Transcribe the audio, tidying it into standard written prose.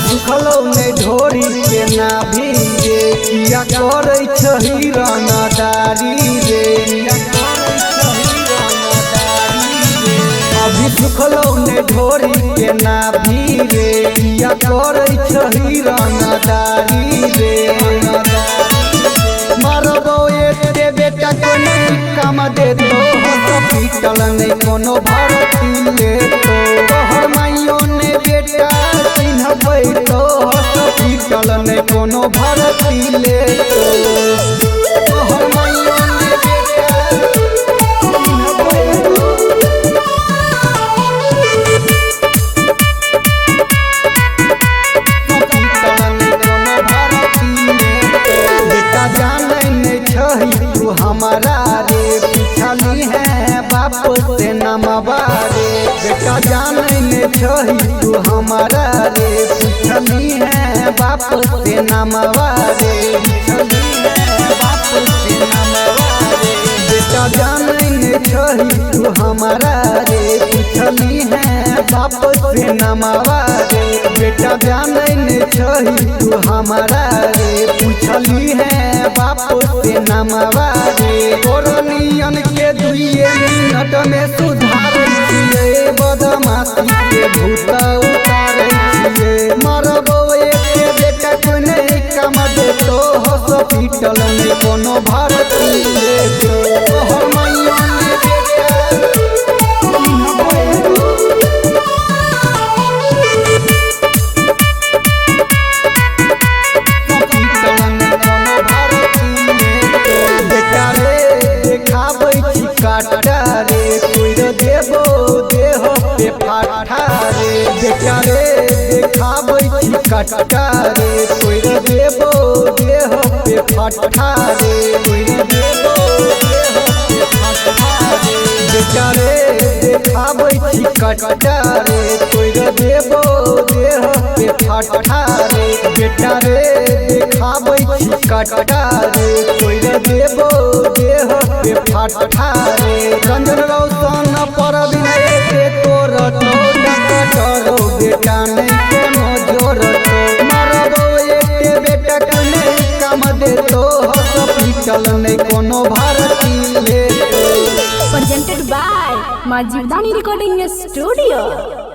सुखलो ने ढोरी के ना भीगे किया करे छही रंगदारी रे अभी सुखलो ने ढोरी के ना भीगे किया करे छही रंगदारी रे मारबो एते बेटा को नहीं काम दे तो हॉस्पिटल नहीं कोनो भर्ती ले तो तोहर माइयों ने बेटा चिन्हबै तो हॉस्पिटल नहीं कोनो भर्ती ले तो तोहर माइयों ने बेटा चिन्हबै तो हॉस्पिटल नहीं कोनो भर्ती ले तो बेटा जाने नहीं छही तू हमारा रे पिछली है बाप से नमवा रे बेटा जाने ने छही तू हमारा रे पिछली है बाप से नमवा रे पिछली है बाप से नमवा रे बेटा जाने ने छही तू हमारा रे पिछली है बाप से नमवा रे बेटा जाने ने छही तू हमारा रे पूछली है बाप से नमवा रे कोरोनियन के दुइये मिनट में सुधार दिए बदमाशी के भूत उतार दिए मरबो एके बेटा को नहीं काम दे तो हॉस्पिटल में कोनो भर्ती ले तो तोहर माइयों ने बेटा चिन्हबै तो काटा रे कोई देबो देह पे फाटा रे बेटा रे देखाबै छी काटा रे कोई देबो देह पे फाटा रे कोई देबो देह पे फाटा रे बेटा रे देखाबै छी काटा रे कोई देबो देह पे फाटा रे बेटा रे देखाबै छी काटा रे कोई देबो देह पे फाटा रे रंजन रौशन पर विनय के तोर तो डरो बेटा नहीं कोनो जोर तो मारबो एके बेटा को नहीं काम दे तो हॉस्पिटल नहीं कोनो भर्ती ले तो presented by Majivdani Recording Studio।